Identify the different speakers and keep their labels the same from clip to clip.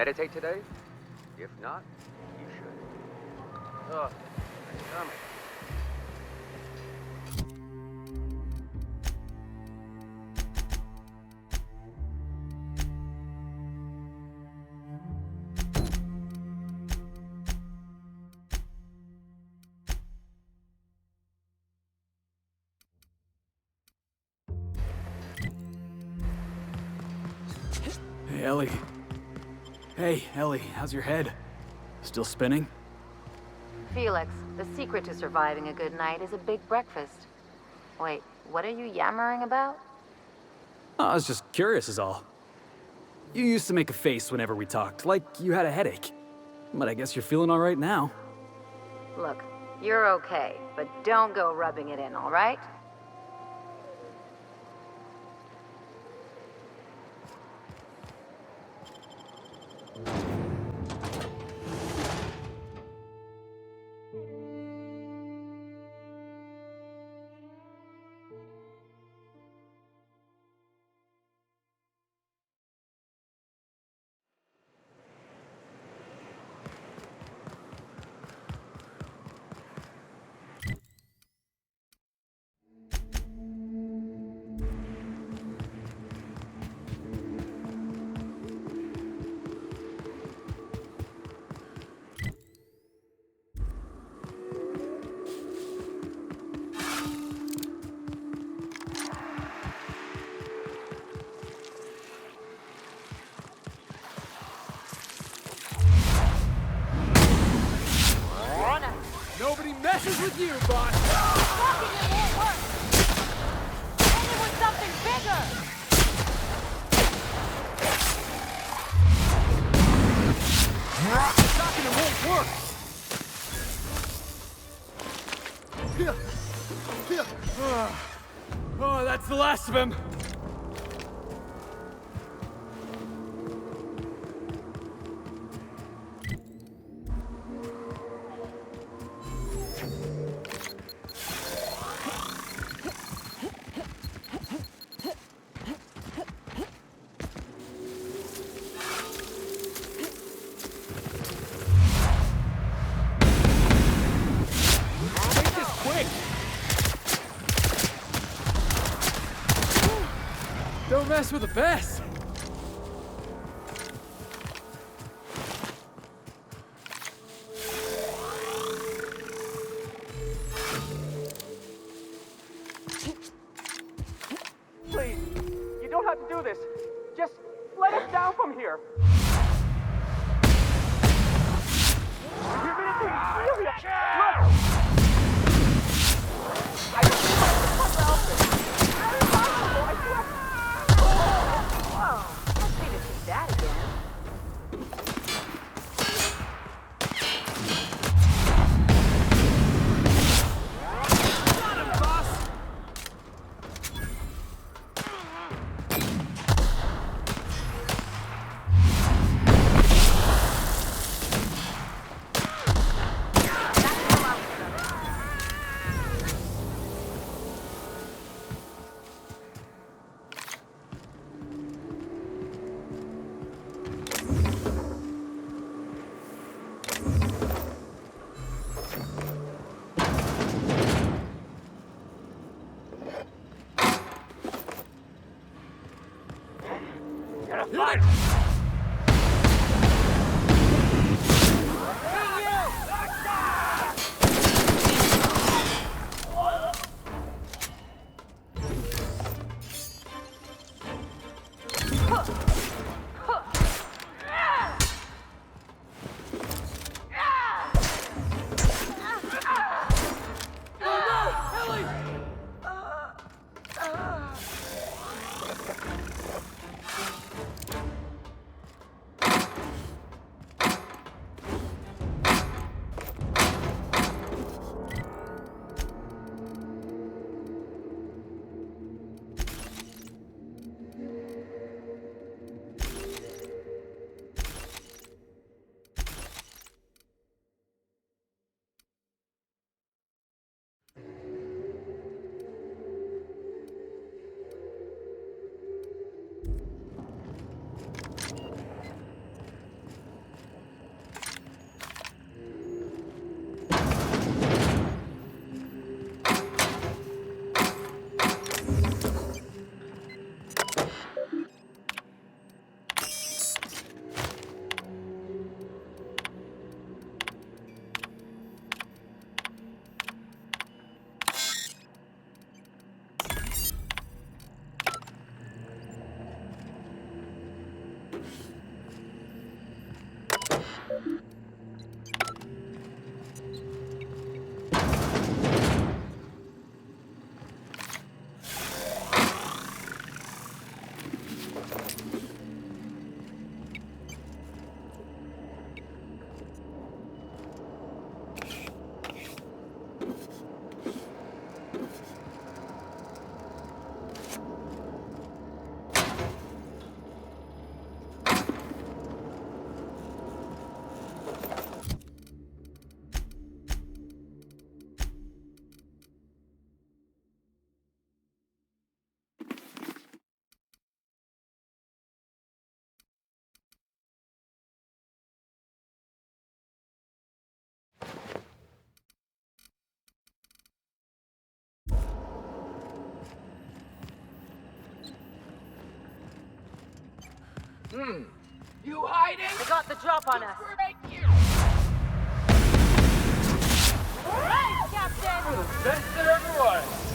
Speaker 1: meditate today? If not, you should. Ugh, my stomach.
Speaker 2: Hey, Ellie. Hey, Ellie, how's your head? Still spinning?
Speaker 3: Felix, the secret to surviving a good night is a big breakfast. Wait, what are you yammering about?
Speaker 2: Oh, I was just curious is all. You used to make a face whenever we talked, like you had a headache. But I guess you're feeling all right now.
Speaker 3: Look, you're okay, but don't go rubbing it in, all right?
Speaker 2: Nobody messes with you, boss!
Speaker 3: Talking it won't work! Hit it with something bigger!
Speaker 2: Talking it won't work! Oh, that's the last of him! Don't mess with the best!
Speaker 4: Please, you don't have to do this. Just let us down from here. You're gonna take serious. Look! I don't think I can touch outfit. It's impossible, I swear.
Speaker 3: Whoa, let's see to see that again.
Speaker 2: Got him, boss!
Speaker 4: Fight!
Speaker 5: You hiding?
Speaker 3: They got the drop on us.
Speaker 5: Break you!
Speaker 3: Right, Captain!
Speaker 5: Best there ever was.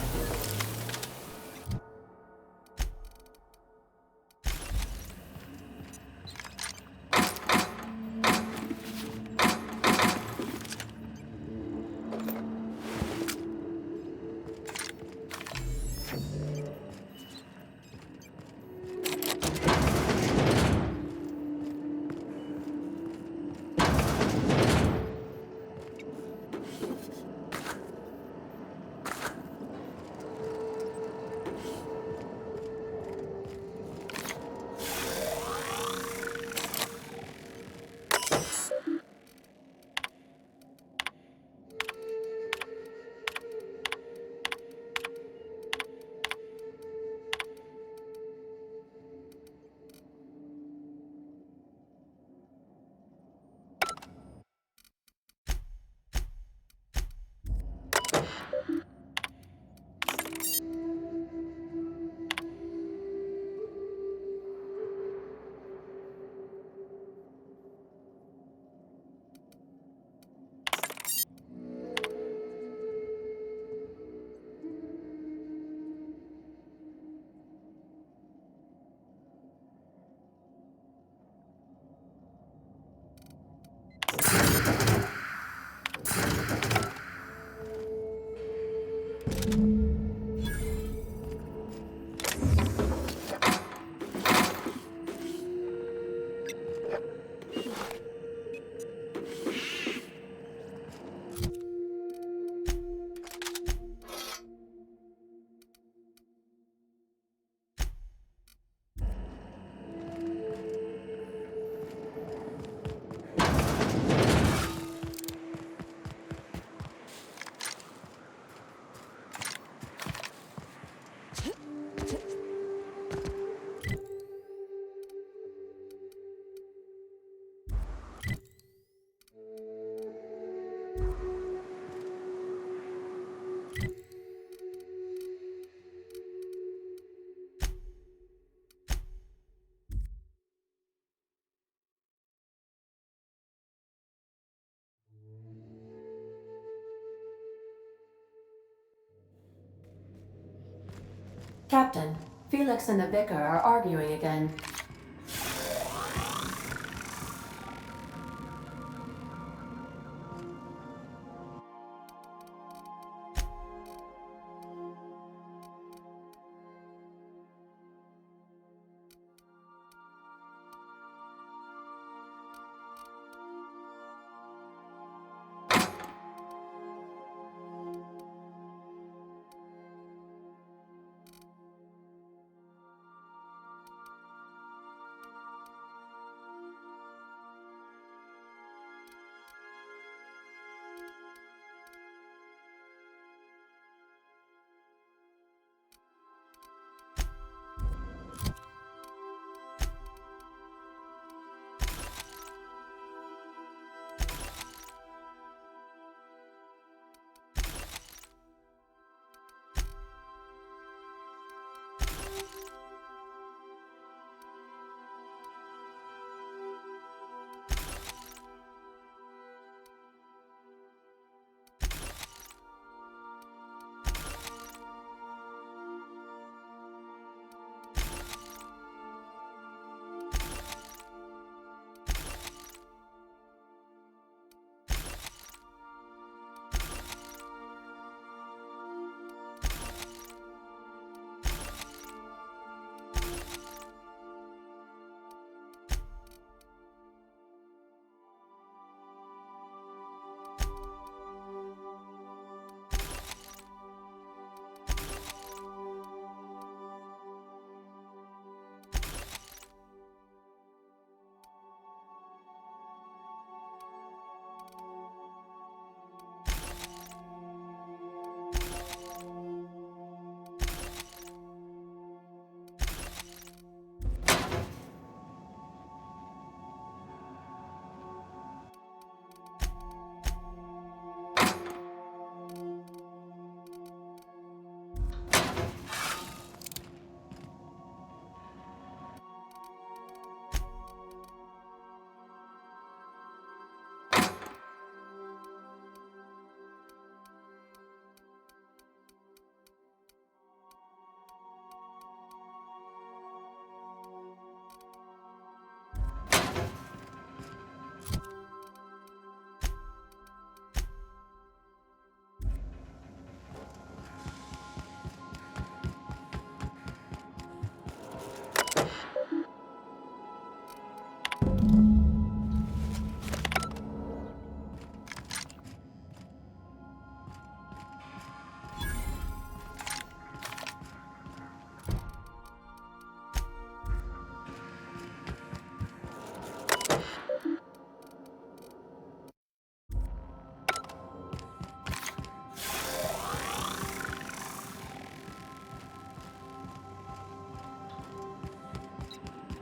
Speaker 6: Captain, Felix and the Vicar are arguing again.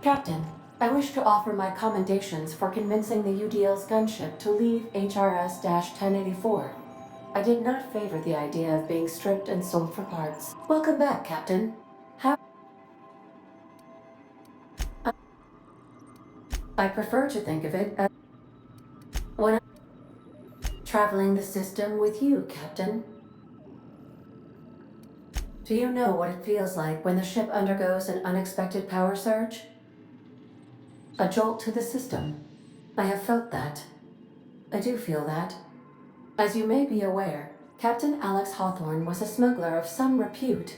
Speaker 6: Captain, I wish to offer my commendations for convincing the UDL's gunship to leave HRS-1084. I did not favor the idea of being stripped and sold for parts. Welcome back, Captain. How I prefer to think of it as when I'm traveling the system with you, Captain. Do you know what it feels like when the ship undergoes an unexpected power surge? A jolt to the system. I have felt that. I do feel that. As you may be aware, Captain Alex Hawthorne was a smuggler of some repute.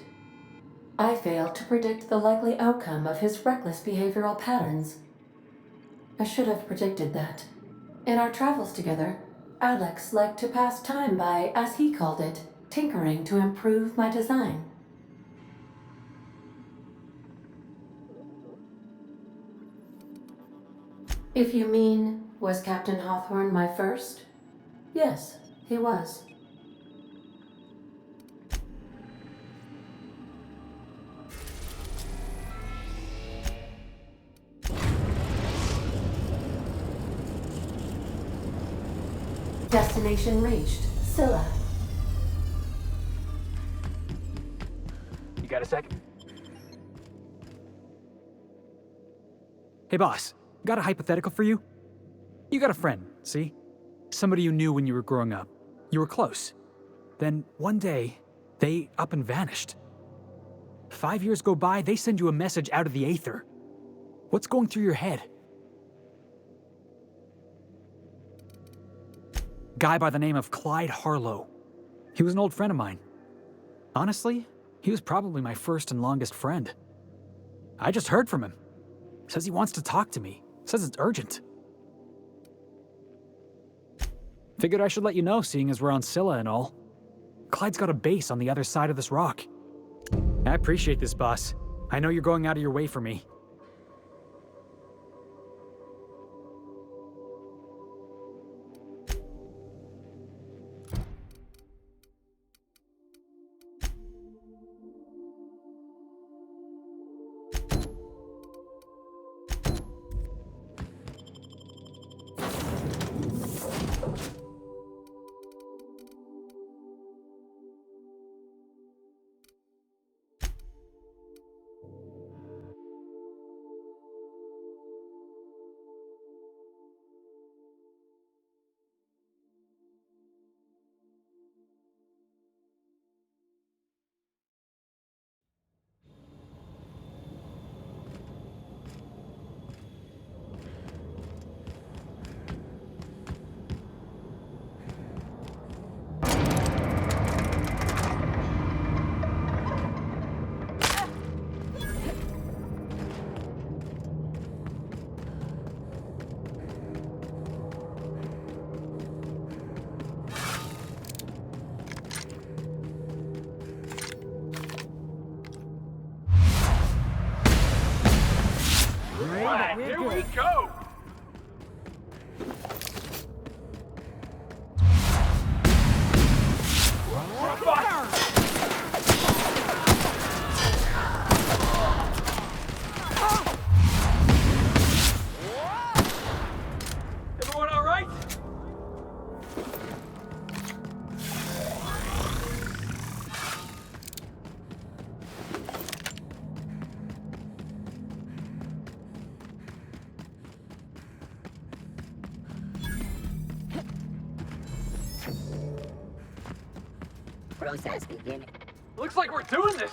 Speaker 6: I failed to predict the likely outcome of his reckless behavioral patterns. I should have predicted that. In our travels together, Alex liked to pass time by, as he called it, tinkering to improve my design. If you mean, was Captain Hawthorne my first? Yes, he was. Destination reached. Scylla.
Speaker 4: You got a second?
Speaker 2: Hey, boss. Got a hypothetical for you? You got a friend, see? Somebody you knew when you were growing up. You were close. Then, one day, they up and vanished. 5 years go by, they send you a message out of the aether. What's going through your head? Guy by the name of Clyde Harlow. He was an old friend of mine. Honestly, he was probably my first and longest friend. I just heard from him. Says he wants to talk to me. Says it's urgent. Figured I should let you know, seeing as we're on Scylla and all. Clyde's got a base on the other side of this rock. I appreciate this, boss. I know you're going out of your way for me.
Speaker 4: Right, here we go! Everyone all right?
Speaker 5: Process beginning.
Speaker 4: Looks like we're doing this!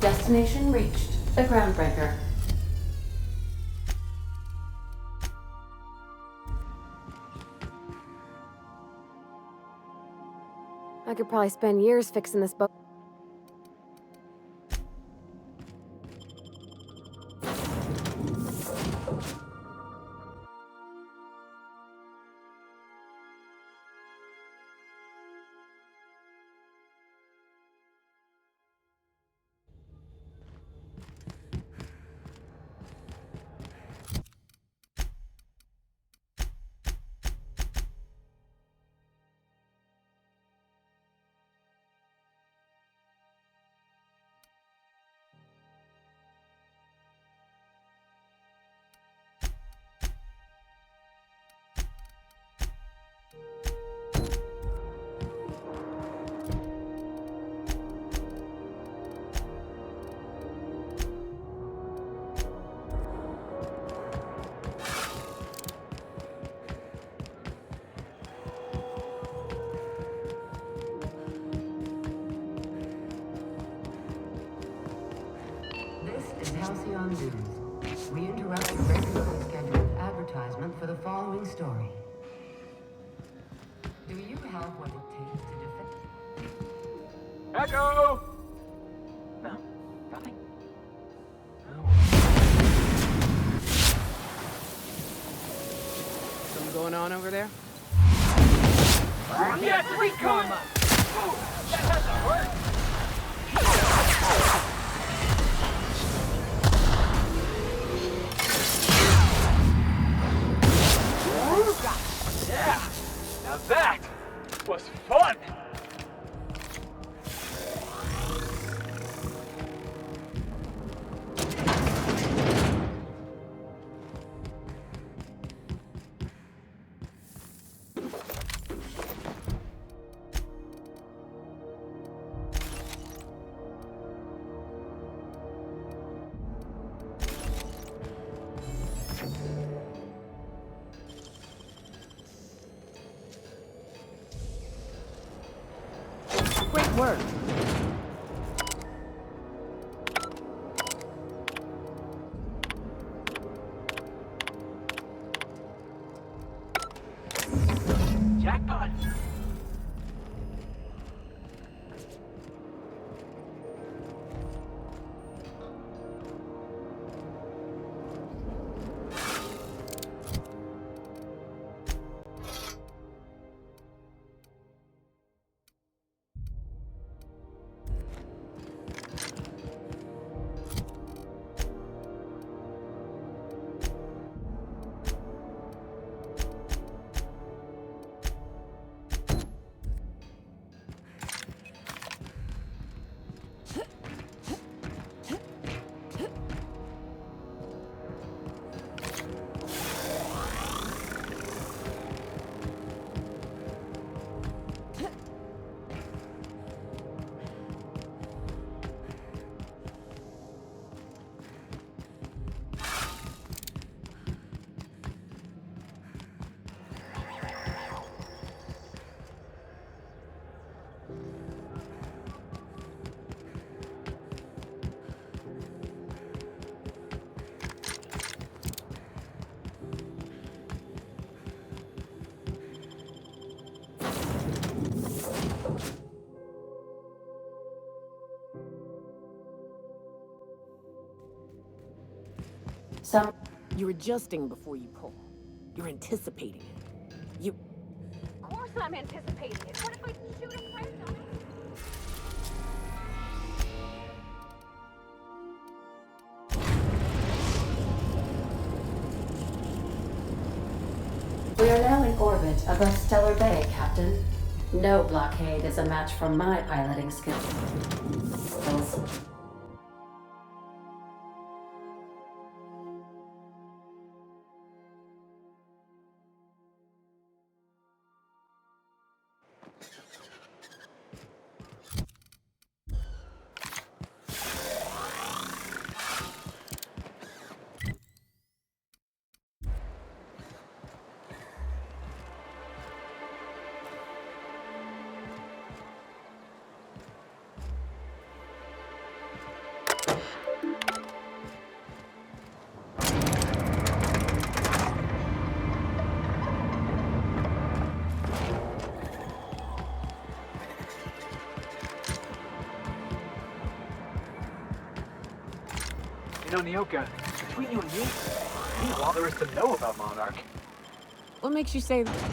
Speaker 6: Destination reached. The Groundbreaker.
Speaker 7: I could probably spend years fixing this boat.
Speaker 8: This is Halcyon News. We interrupt your regularly scheduled advertisement for the following story. Do you have what it takes to defend?
Speaker 4: Echo! No, nothing.
Speaker 9: Something going on over there?
Speaker 4: Yes, recon! That has to hurt! Yeah! Now that was fun!
Speaker 7: Great work.
Speaker 4: Jackpot!
Speaker 6: Some
Speaker 10: You're adjusting before you pull. You're anticipating it. You...
Speaker 7: Of course I'm anticipating it. What if I shoot a friend on it?
Speaker 6: We are now in orbit above Stellar Bay, Captain. No blockade is a match for my piloting skills.
Speaker 2: No, Nyoka, between you and me, I need all there is to know about Monarch.
Speaker 10: What makes you say that?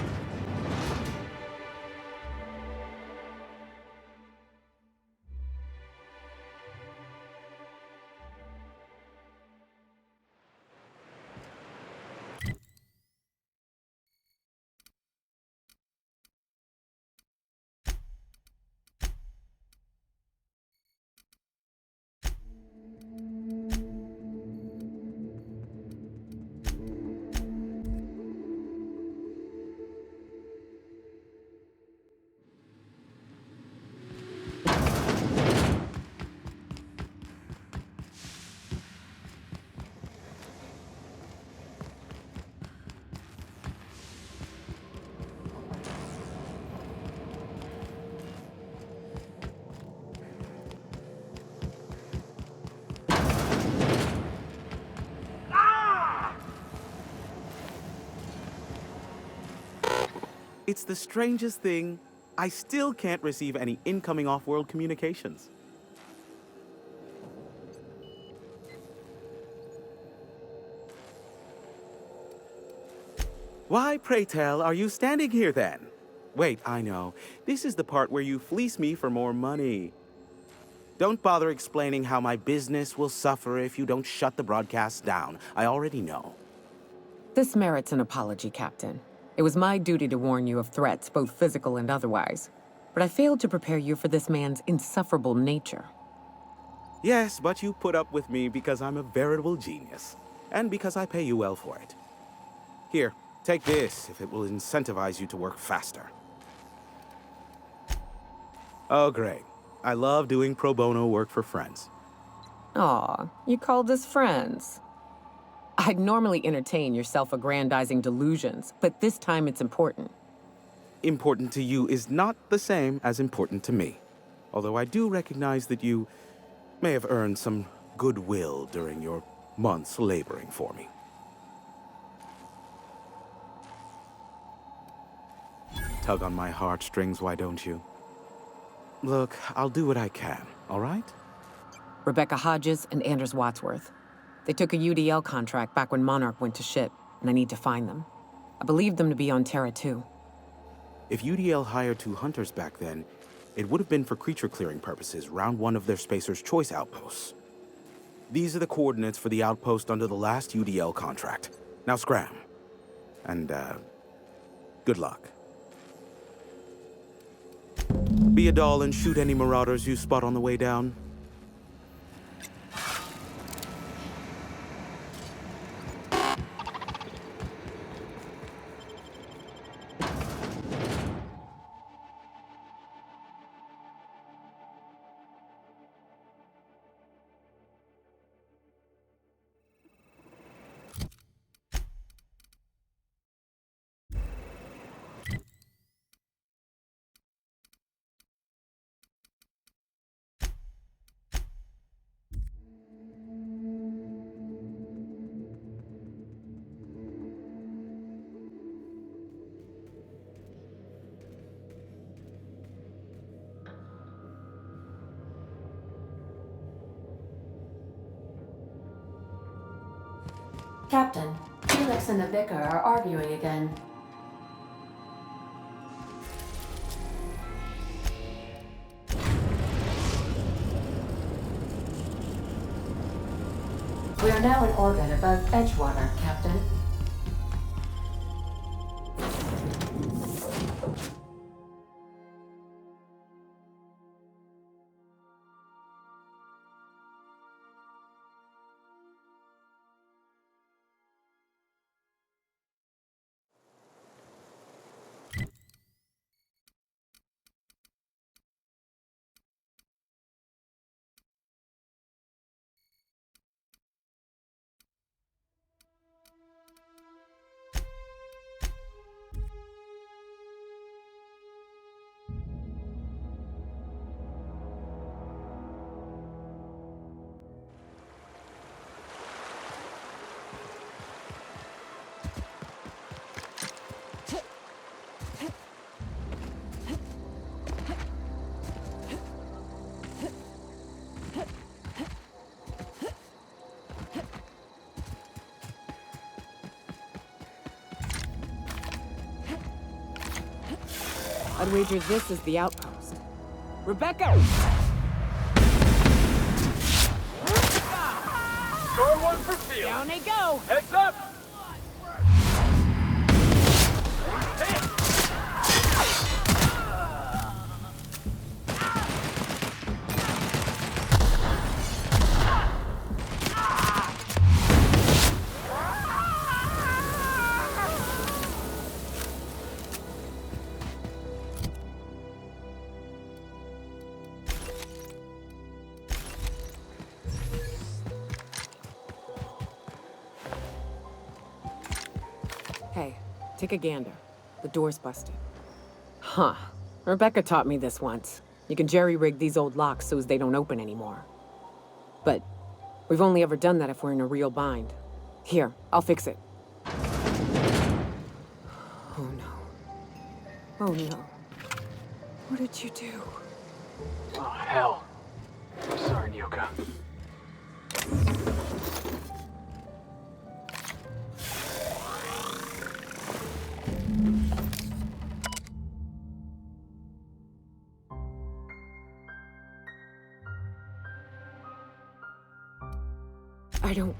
Speaker 9: It's the strangest thing. I still can't receive any incoming off-world communications. Why, pray tell, are you standing here then? Wait, I know. This is the part where you fleece me for more money. Don't bother explaining how my business will suffer if you don't shut the broadcast down. I already know.
Speaker 11: This merits an apology, Captain. It was my duty to warn you of threats, both physical and otherwise. But I failed to prepare you for this man's insufferable nature.
Speaker 9: Yes, but you put up with me because I'm a veritable genius. And because I pay you well for it. Here, take this if it will incentivize you to work faster. Oh, great. I love doing pro bono work for friends.
Speaker 11: Aw, you called us friends. I'd normally entertain your self-aggrandizing delusions, but this time it's important.
Speaker 9: Important to you is not the same as important to me. Although I do recognize that you may have earned some goodwill during your months laboring for me. Tug on my heartstrings, why don't you? Look, I'll do what I can, all right?
Speaker 11: Rebecca Hodges and Anders Wadsworth. They took a UDL contract back when Monarch went to ship, and I need to find them. I believe them to be on Terra 2.
Speaker 9: If UDL hired 2 hunters back then, it would have been for creature clearing purposes round one of their Spacer's Choice outposts. These are the coordinates for the outpost under the last UDL contract. Now scram. And, good luck. Be a doll and shoot any marauders you spot on the way down.
Speaker 6: Captain, Felix and the Vicar are arguing again. We are now in orbit above Edgewater, Captain.
Speaker 11: I'd wager this is the outpost. Rebecca!
Speaker 4: Score one for field.
Speaker 11: Down they go!
Speaker 4: Heads up.
Speaker 11: Hey, take a gander. The door's busted. Huh. Rebecca taught me this once. You can jerry-rig these old locks so as they don't open anymore. But we've only ever done that if we're in a real bind. Here, I'll fix it. Oh no. Oh no. What did you do?
Speaker 2: Oh, hell. I'm sorry, Nyoka.
Speaker 11: I don't...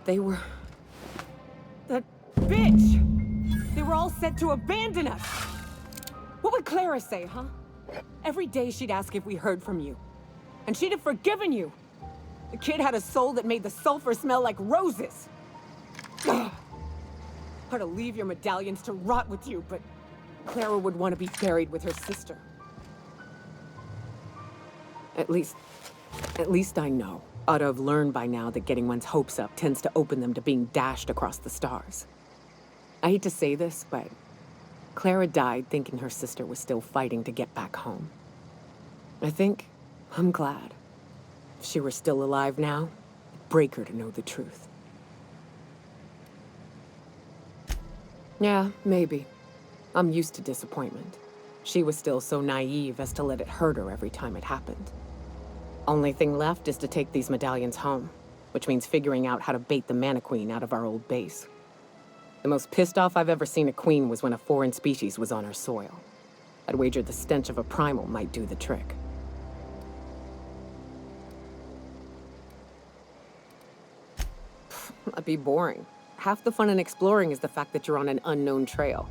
Speaker 11: They were... That bitch! They were all set to abandon us! What would Clara say, huh? Every day she'd ask if we heard from you. And she'd have forgiven you! The kid had a soul that made the sulfur smell like roses! Ugh. I'd leave your medallions to rot with you, but Clara would want to be buried with her sister. At least I know. Ought to have learned by now that getting one's hopes up tends to open them to being dashed across the stars. I hate to say this, but Clara died thinking her sister was still fighting to get back home. I think I'm glad. If she were still alive now, it'd break her to know the truth. Yeah, maybe. I'm used to disappointment. She was still so naive as to let it hurt her every time it happened. Only thing left is to take these medallions home, which means figuring out how to bait the Mana-Queen out of our old base. The most pissed off I've ever seen a queen was when a foreign species was on her soil. I'd wager the stench of a primal might do the trick. That'd be boring. Half the fun in exploring is the fact that you're on an unknown trail.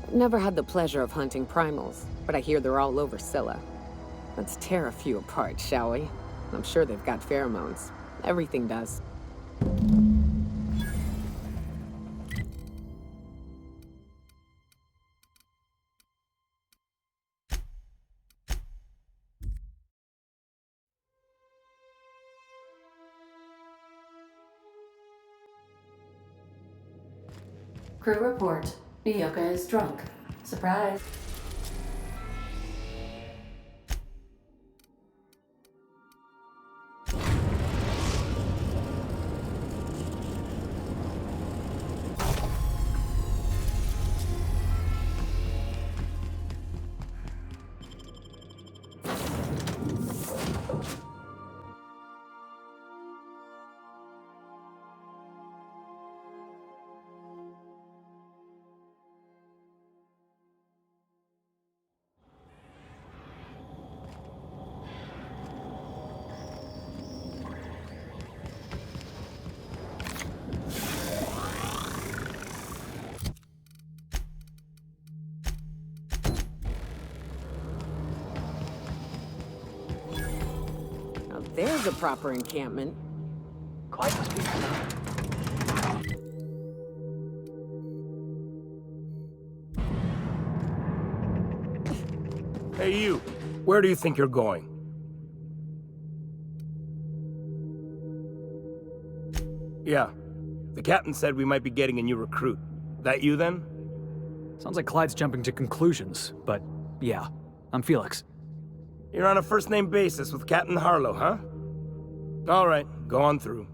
Speaker 11: I've never had the pleasure of hunting primals, but I hear they're all over Scylla. Let's tear a few apart, shall we? I'm sure they've got pheromones. Everything does.
Speaker 6: Crew report. Nyoka is drunk. Surprise.
Speaker 11: Now there's a proper encampment.
Speaker 12: Hey, you. Where do you think you're going? Yeah. The captain said we might be getting a new recruit. That you, then?
Speaker 2: Sounds like Clyde's jumping to conclusions, but yeah, I'm Felix.
Speaker 12: You're on a first-name basis with Captain Harlow, huh? All right, go on through.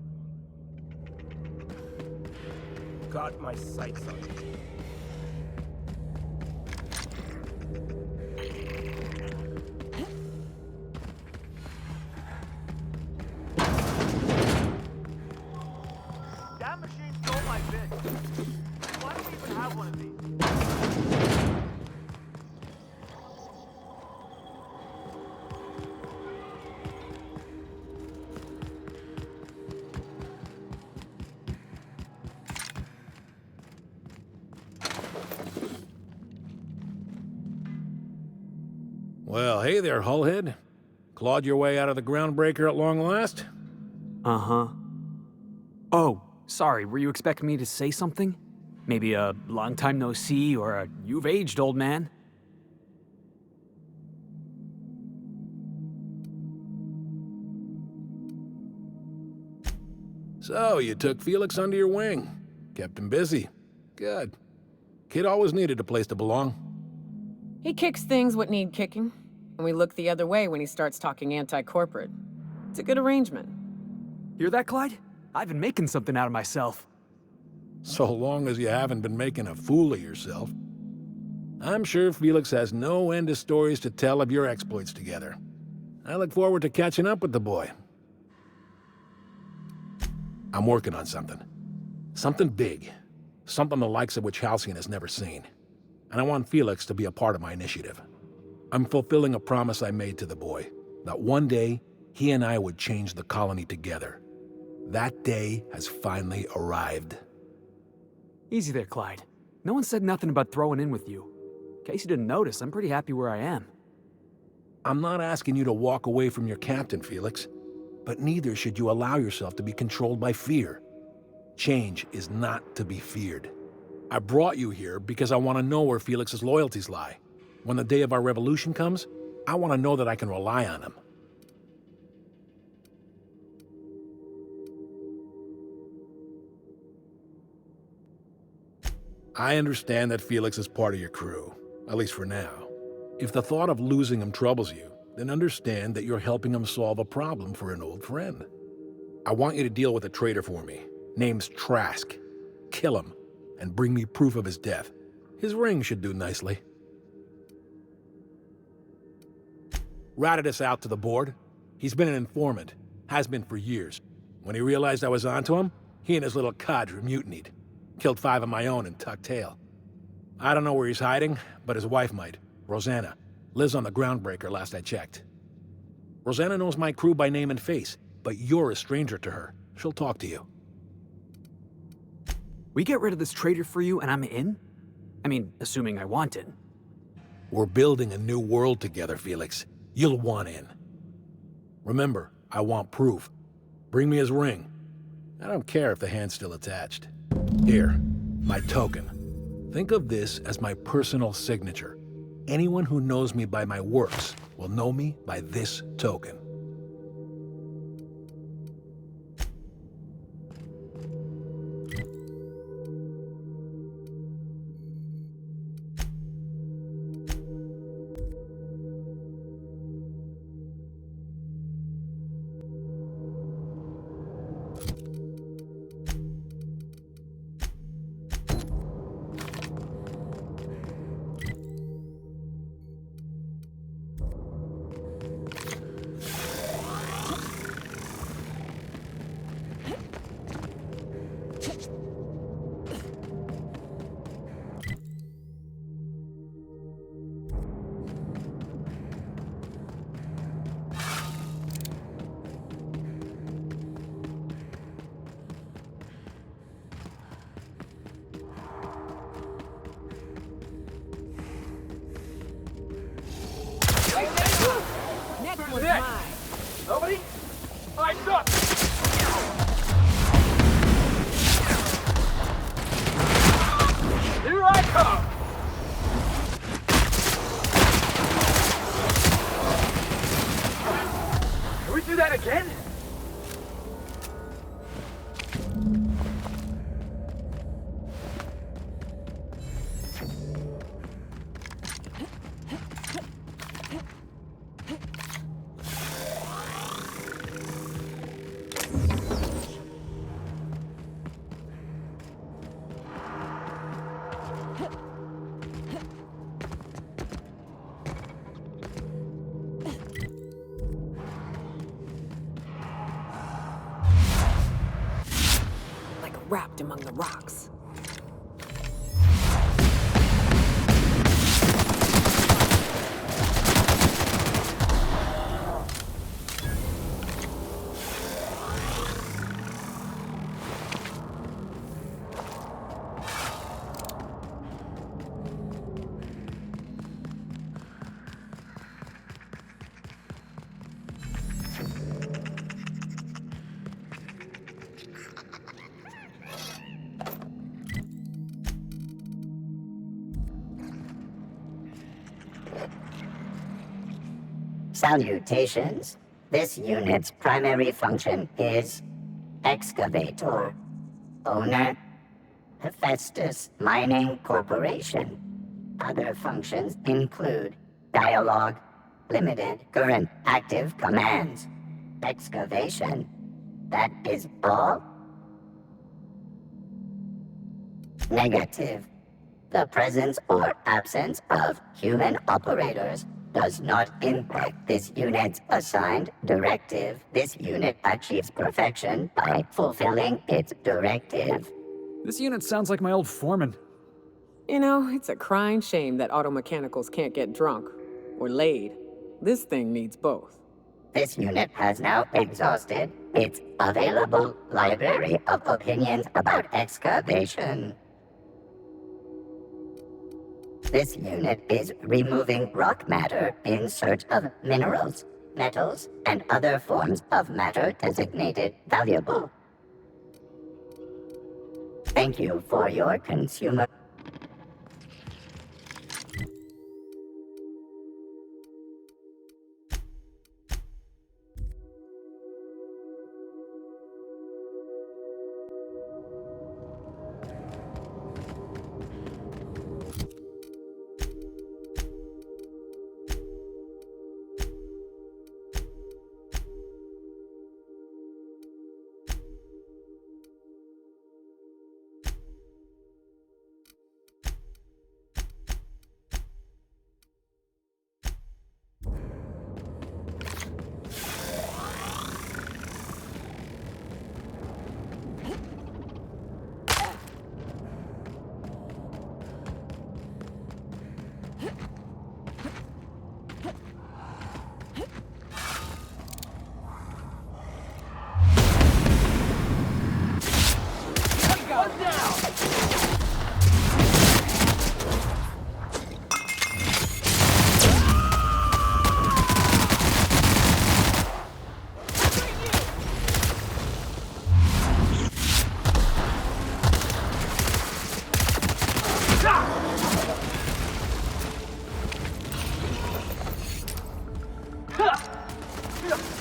Speaker 12: Got my sights on you.
Speaker 4: That machine stole my bit. Why do we even have one of these?
Speaker 13: Well, hey there, Hullhead. Clawed your way out of the groundbreaker at long last?
Speaker 2: Uh-huh. Oh, sorry, were you expecting me to say something? Maybe a long time no see or a you've aged, old man?
Speaker 13: So, you took Felix under your wing. Kept him busy. Good. Kid always needed a place to belong.
Speaker 11: He kicks things what need kicking, and we look the other way when he starts talking anti-corporate. It's a good arrangement.
Speaker 2: Hear that, Clyde? I've been making something out of myself.
Speaker 13: So long as you haven't been making a fool of yourself. I'm sure Felix has no end of stories to tell of your exploits together. I look forward to catching up with the boy. I'm working on something. Something big. Something the likes of which Halcyon has never seen. And I want Felix to be a part of my initiative. I'm fulfilling a promise I made to the boy, that one day he and I would change the colony together. That day has finally arrived.
Speaker 2: Easy there, Clyde. No one said nothing about throwing in with you. In case you didn't notice, I'm pretty happy where I am.
Speaker 13: I'm not asking you to walk away from your captain, Felix. But neither should you allow yourself to be controlled by fear. Change is not to be feared. I brought you here because I want to know where Felix's loyalties lie. When the day of our revolution comes, I want to know that I can rely on him. I understand that Felix is part of your crew, at least for now. If the thought of losing him troubles you, then understand that you're helping him solve a problem for an old friend. I want you to deal with a traitor for me. Name's Trask. Kill him, and bring me proof of his death. His ring should do nicely. Ratted us out to the board. He's been an informant. Has been for years. When he realized I was onto him, he and his little cadre mutinied. Killed 5 of my own and tucked tail. I don't know where he's hiding, but his wife might. Rosanna. Lives on the groundbreaker, last I checked. Rosanna knows my crew by name and face, but you're a stranger to her. She'll talk to you.
Speaker 2: We get rid of this traitor for you and I'm in? I mean, assuming I want it.
Speaker 13: We're building a new world together, Felix. You'll want in. Remember, I want proof. Bring me his ring. I don't care if the hand's still attached. Here, my token. Think of this as my personal signature. Anyone who knows me by my works will know me by this token.
Speaker 11: Next one's
Speaker 4: Nick!
Speaker 11: mine.
Speaker 4: Nobody? Eyes up! Here I come! Can we do that again?
Speaker 11: Like wrapped among the rocks.
Speaker 5: Salutations. This unit's primary function is excavator. Owner, Hephaestus Mining Corporation. Other functions include dialogue, limited current active commands, excavation. That is all? Negative. The presence or absence of human operators does not impact this unit's assigned directive. This unit achieves perfection by fulfilling its directive.
Speaker 2: This unit sounds like my old foreman.
Speaker 11: You know, it's a crying shame that auto mechanicals can't get drunk. Or laid. This thing needs both.
Speaker 5: This unit has now exhausted its available library of opinions about excavation. This unit is removing rock matter in search of minerals, metals, and other forms of matter designated valuable. Thank you for your consumer.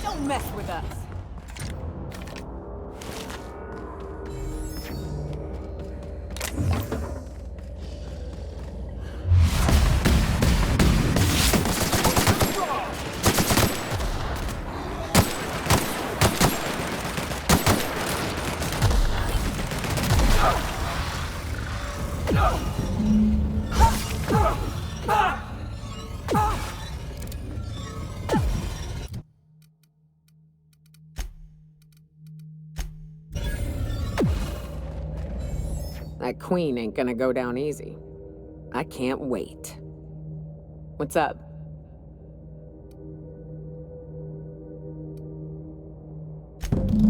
Speaker 11: Don't mess with us. That queen ain't gonna go down easy. I can't wait. What's up?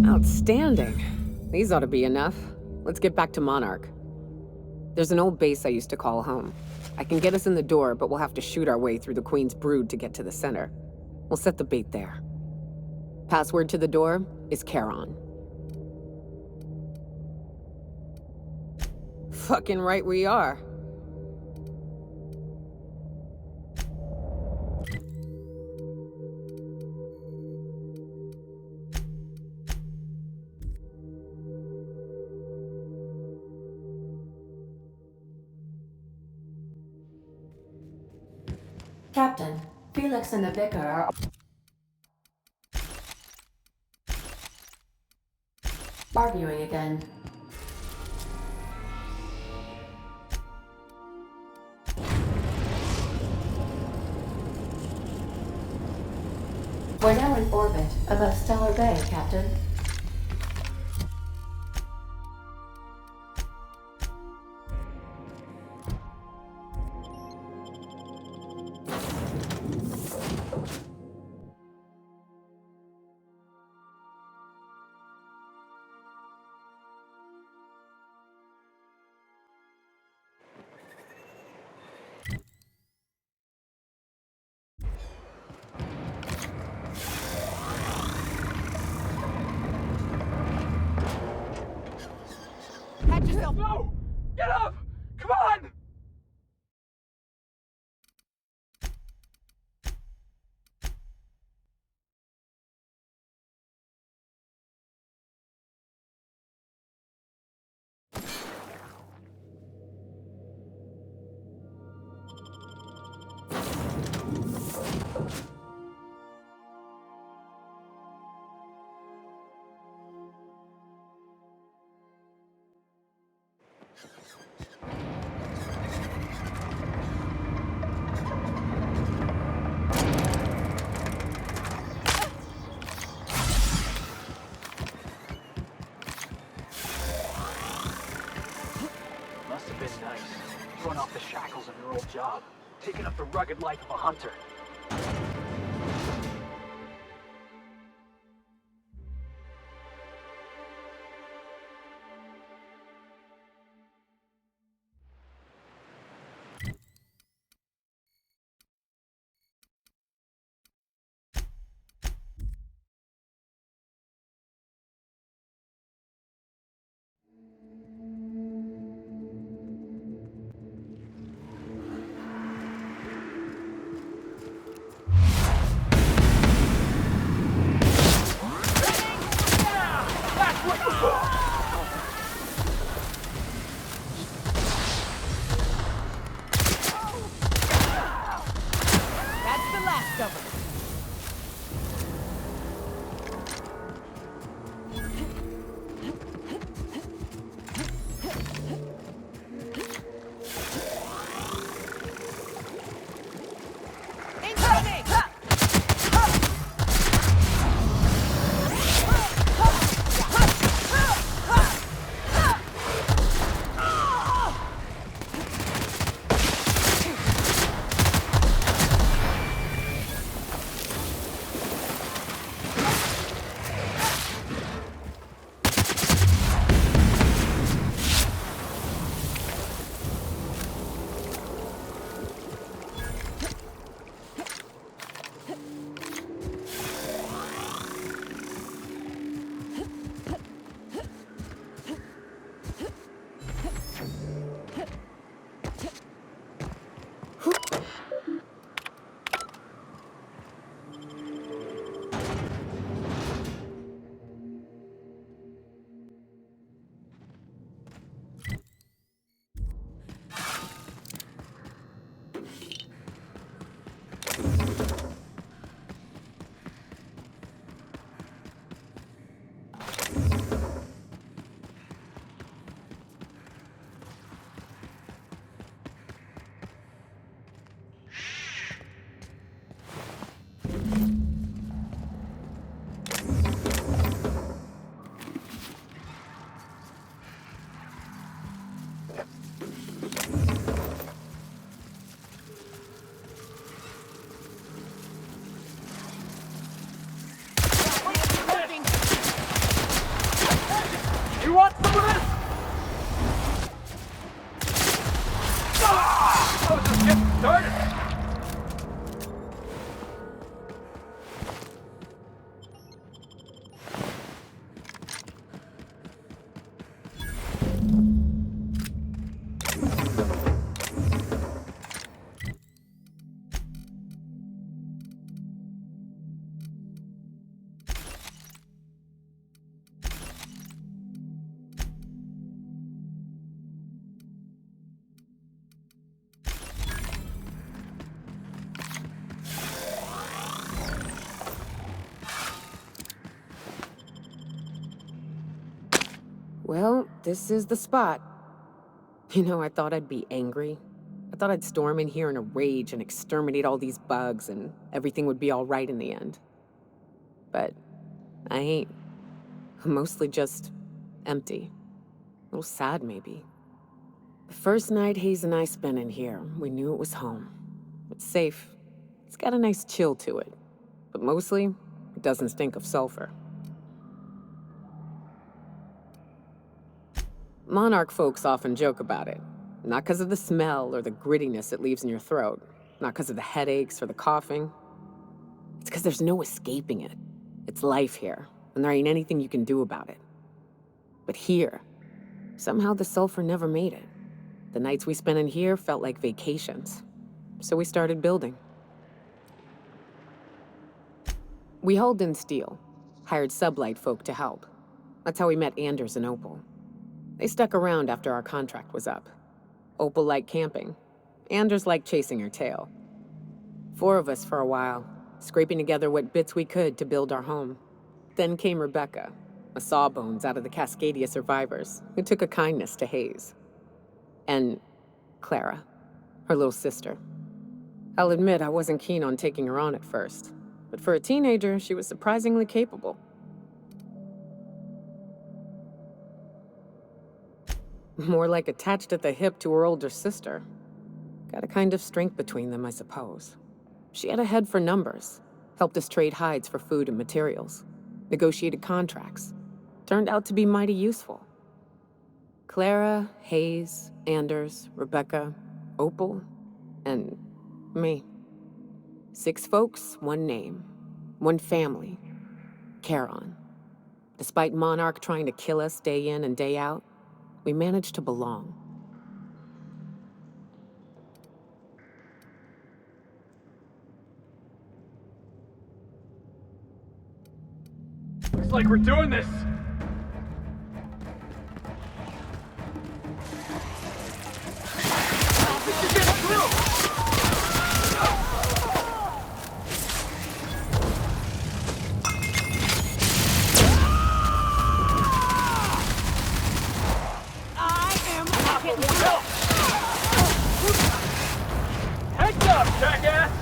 Speaker 11: Outstanding. These ought to be enough. Let's get back to Monarch. There's an old base I used to call home. I can get us in the door, but we'll have to shoot our way through the Queen's brood to get to the center. We'll set the bait there. Password to the door is Charon. Fucking right we are.
Speaker 6: Captain, Felix and the Vicar are arguing again. We're now in orbit above Stellar Bay, Captain.
Speaker 4: Good job. Taking up the rugged life of a hunter.
Speaker 11: That's the last of them.
Speaker 4: You want some of this? I was just getting started.
Speaker 11: Well, this is the spot. You know, I thought I'd be angry. I thought I'd storm in here in a rage and exterminate all these bugs and everything would be all right in the end. But I ain't. I'm mostly just empty. A little sad, maybe. The first night Hayes and I spent in here, we knew it was home. It's safe. It's got a nice chill to it. But mostly, it doesn't stink of sulfur. Monarch folks often joke about it. Not because of the smell or the grittiness it leaves in your throat. Not because of the headaches or the coughing. It's because there's no escaping it. It's life here, and there ain't anything you can do about it. But here, somehow the sulfur never made it. The nights we spent in here felt like vacations. So we started building. We hauled in steel, hired sublight folk to help. That's how we met Anders and Opal. They stuck around after our contract was up. Opal liked camping. Anders liked chasing her tail. 4 of us for a while, scraping together what bits we could to build our home. Then came Rebecca, a sawbones out of the Cascadia survivors, who took a kindness to Hayes. And Clara, her little sister. I'll admit I wasn't keen on taking her on at first, but for a teenager, she was surprisingly capable. More like attached at the hip to her older sister. Had a kind of strength between them, I suppose. She had a head for numbers, helped us trade hides for food and materials, negotiated contracts. Turned out to be mighty useful. Clara, Hayes, Anders, Rebecca, Opal, and me. 6 folks, 1 name, 1 family. Charon. Despite Monarch trying to kill us day in and day out, we managed to belong.
Speaker 2: Looks like we're doing this!
Speaker 4: Heads up, jackass!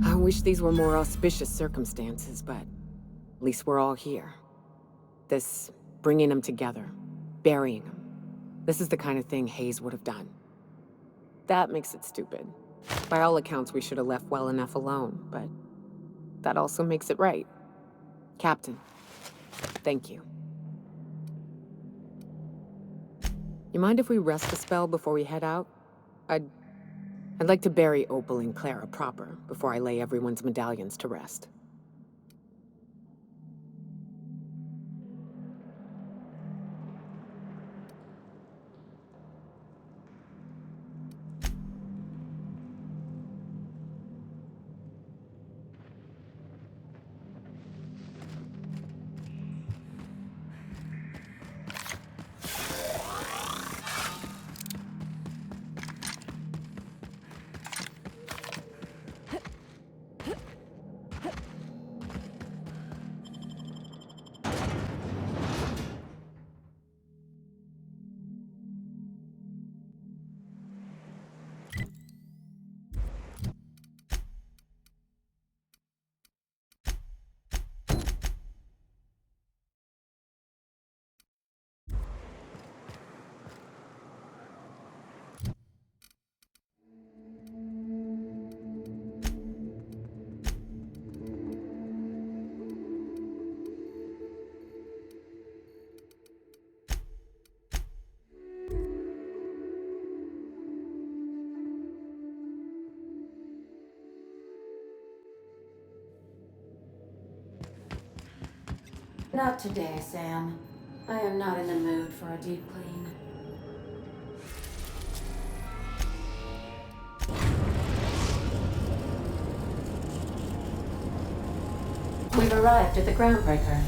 Speaker 11: I wish these were more auspicious circumstances, but at least we're all here. This bringing them together, burying them. This is the kind of thing Hayes would have done. That makes it stupid. By all accounts, we should have left well enough alone, but that also makes it right. Captain, thank you. You mind if we rest a spell before we head out? I'd like to bury Opal and Clara proper before I lay everyone's medallions to rest.
Speaker 6: Not today, Sam. I am not in the mood for a deep clean. We've arrived at the groundbreaker.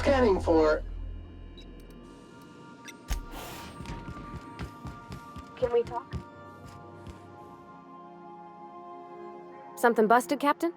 Speaker 14: Scanning for...
Speaker 7: Can we talk?
Speaker 3: Something busted, Captain?